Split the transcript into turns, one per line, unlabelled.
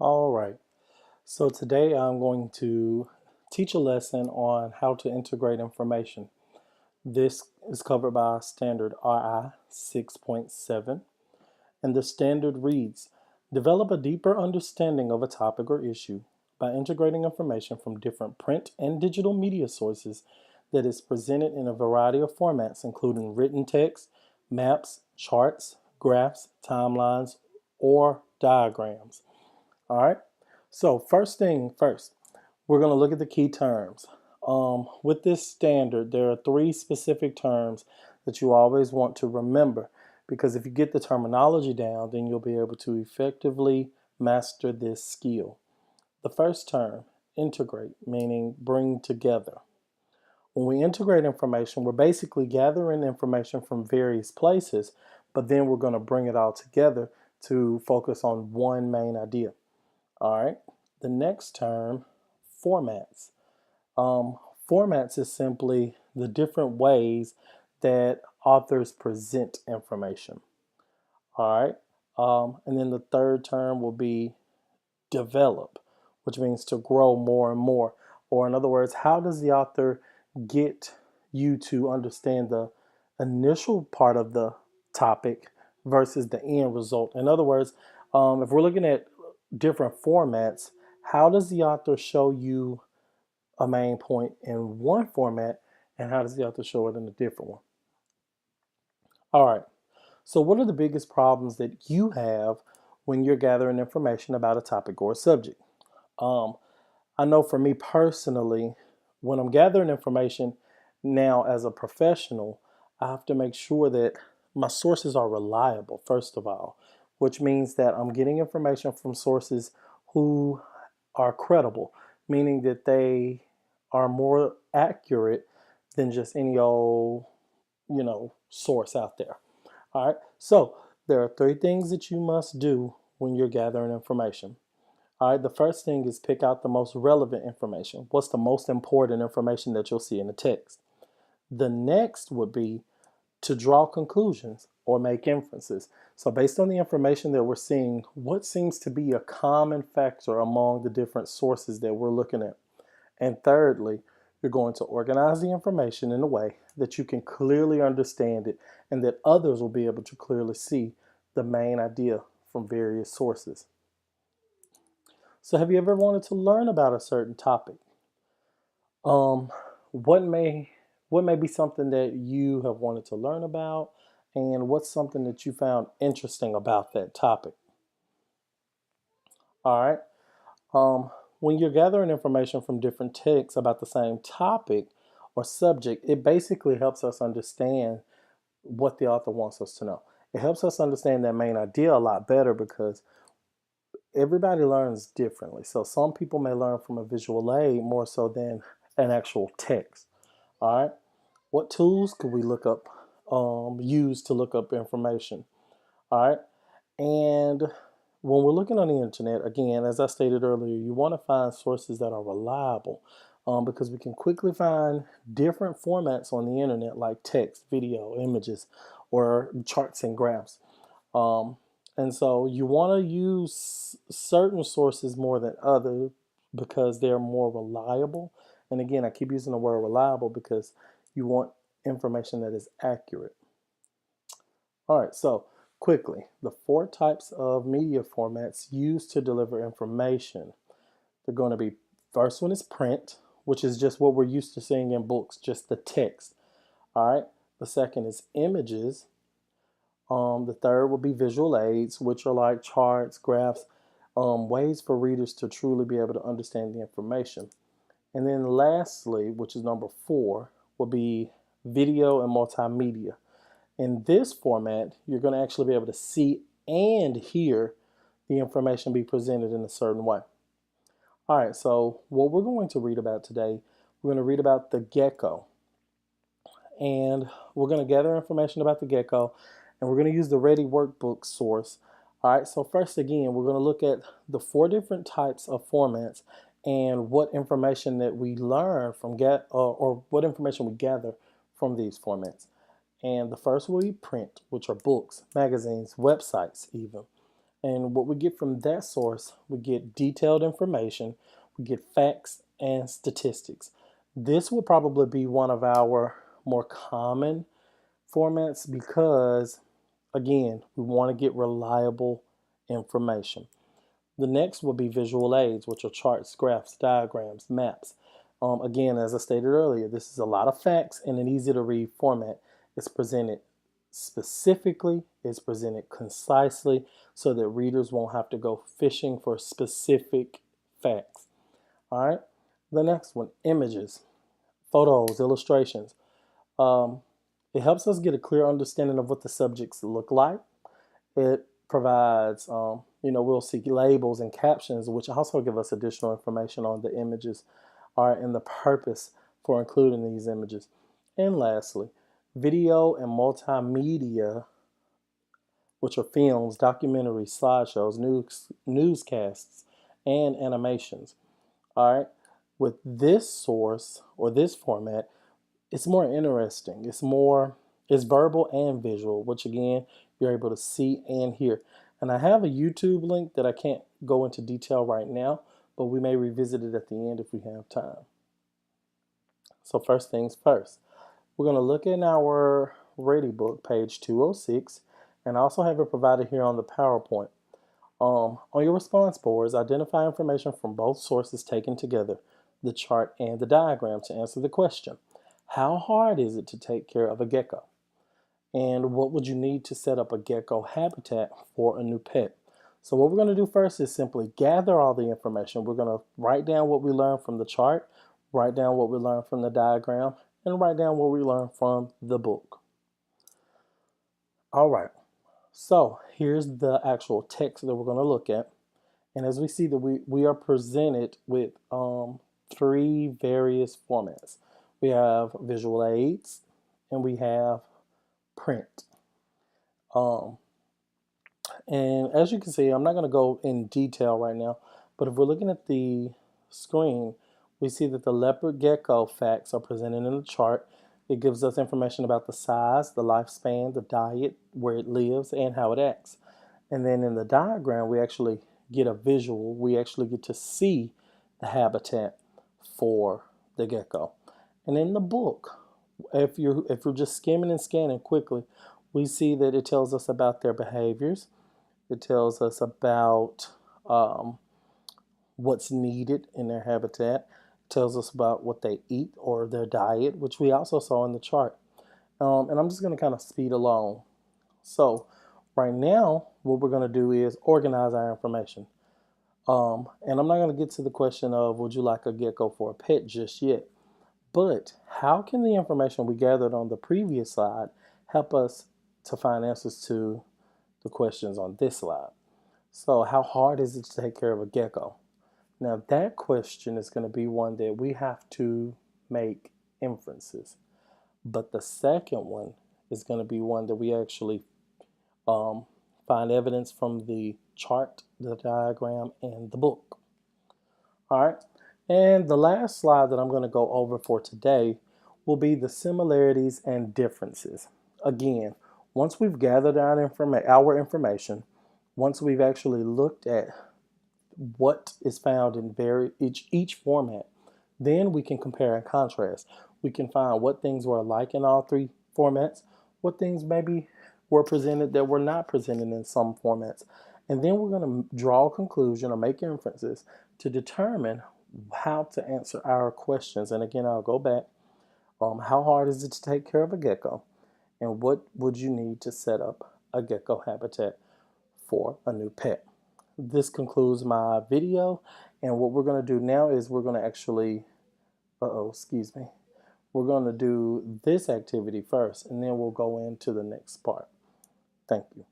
All right, so today I'm going to teach a lesson on how to integrate information. This is covered by standard RI 6.7, and the standard reads, develop a deeper understanding of a topic or issue by integrating information from different print and digital media sources that is presented in a variety of formats, including written text, maps, charts, graphs, timelines, or diagrams. All right. So first thing first, we're going to look at the key terms. With this standard, there are three specific terms that you always want to remember because if you get the terminology down, then you'll be able to effectively master this skill. The first term, integrate, meaning bring together. When we integrate information, we're basically gathering information from various places, but then we're going to bring it all together to focus on one main idea. All right, the next term, formats. Formats is simply the different ways that authors present information. All right, and then the third term will be develop, which means to grow more and more. Or, in other words, how does the author get you to understand the initial part of the topic versus the end result? In other words, if we're looking at different formats, how does the author show you a main point in one format and how does the author show it in a different one? All right, so what are the biggest problems that you have when you're gathering information about a topic or a subject? Um, I know for me personally, when I'm gathering information now as a professional, I have to make sure that my sources are reliable, first of all, which means that I'm getting information from sources who are credible, meaning that they are more accurate than just any old, source out there. All right. So there are three things that you must do when you're gathering information. All right. The first thing is pick out the most relevant information. What's the most important information that you'll see in the text? The next would be to draw conclusions or make inferences. So based on the information that we're seeing, what seems to be a common factor among the different sources that we're looking at? And thirdly, you're going to organize the information in a way that you can clearly understand it and that others will be able to clearly see the main idea from various sources. So have you ever wanted to learn about a certain topic? Um, what may what may be something that you have wanted to learn about, and what's something that you found interesting about that topic? All right. When you're gathering information from different texts about the same topic or subject, it basically helps us understand what the author wants us to know. It helps us understand that main idea a lot better because everybody learns differently. So some people may learn from a visual aid more so than an actual text. All right. What tools could we use to look up information? All right. And when we're looking on the internet, again, as I stated earlier, you want to find sources that are reliable because we can quickly find different formats on the internet like text, video, images, or charts and graphs. Um, and so you want to use certain sources more than others because they're more reliable. And again, I keep using the word reliable because you want information that is accurate. All right, so quickly, the four types of media formats used to deliver information. They're going to be, first one is print, which is just what we're used to seeing in books, just the text. All right, the second is images. The third will be visual aids, which are like charts, graphs, ways for readers to truly be able to understand the information. And then lastly, which is number four, will be video and multimedia. In this format, you're going to actually be able to see and hear the information be presented in a certain way. All right, so what we're going to read about today, we're going to read about the gecko. And we're going to gather information about the gecko, and we're going to use the Ready Workbook source. All right, so first again, we're going to look at the four different types of formats and what information that we learn from or what information we gather from these formats. And the first will be print, which are books, magazines, websites even. And what we get from that source, we get detailed information, we get facts and statistics. This will probably be one of our more common formats because, again, we want to get reliable information. The next will be visual aids, which are charts, graphs, diagrams, maps. Again, as I stated earlier, this is a lot of facts in an easy to read format. It's presented specifically, it's presented concisely so that readers won't have to go fishing for specific facts. All right, the next one, images, photos, illustrations. It helps us get a clear understanding of what the subjects look like. It provides, we'll see labels and captions, which also give us additional information on the images, and the purpose for including these images. And lastly, video and multimedia, which are films, documentaries, slideshows, newscasts, and animations. All right, with this source or this format, it's more interesting. It's verbal and visual, which again, you're able to see and hear. And I have a YouTube link that I can't go into detail right now, but we may revisit it at the end if we have time. So first things first, we're going to look in our Ready book, page 206, and I also have it provided here on the PowerPoint. On your response boards, identify information from both sources taken together, the chart and the diagram, to answer the question. How hard is it to take care of a gecko? And what would you need to set up a gecko habitat for a new pet? So what we're going to do first is simply gather all the information. We're going to write down what we learned from the chart, write down what we learned from the diagram, and write down what we learned from the book. All right, so here's the actual text that we're going to look at. And as we see that we are presented with three various formats. We have visual aids and we have print. And as you can see, I'm not going to go in detail right now, but if we're looking at the screen, we see that the leopard gecko facts are presented in the chart. It gives us information about the size, the lifespan, the diet, where it lives, and how it acts. And then in the diagram, we actually get a visual. We actually get to see the habitat for the gecko. And in the book, if you're just skimming and scanning quickly, we see that it tells us about their behaviors. It tells us about what's needed in their habitat. It tells us about what they eat or their diet, which we also saw in the chart. And I'm just going to kind of speed along. So right now, what we're going to do is organize our information. And I'm not going to get to the question of would you like a gecko for a pet just yet. But how can the information we gathered on the previous slide help us to find answers to the questions on this slide? So how hard is it to take care of a gecko? Now that question is going to be one that we have to make inferences. But the second one is going to be one that we actually find evidence from the chart, the diagram, and the book. All right. And the last slide that I'm going to go over for today will be the similarities and differences. Again, once we've gathered our information, once we've actually looked at what is found in each format, then we can compare and contrast. We can find what things were alike in all three formats, what things maybe were presented that were not presented in some formats. And then we're going to draw a conclusion or make inferences to determine how to answer our questions. And again, I'll go back. How hard is it to take care of a gecko? And what would you need to set up a gecko habitat for a new pet? This concludes my video. And what we're going to do now is we're going to actually, we're going to do this activity first, and then we'll go into the next part. Thank you.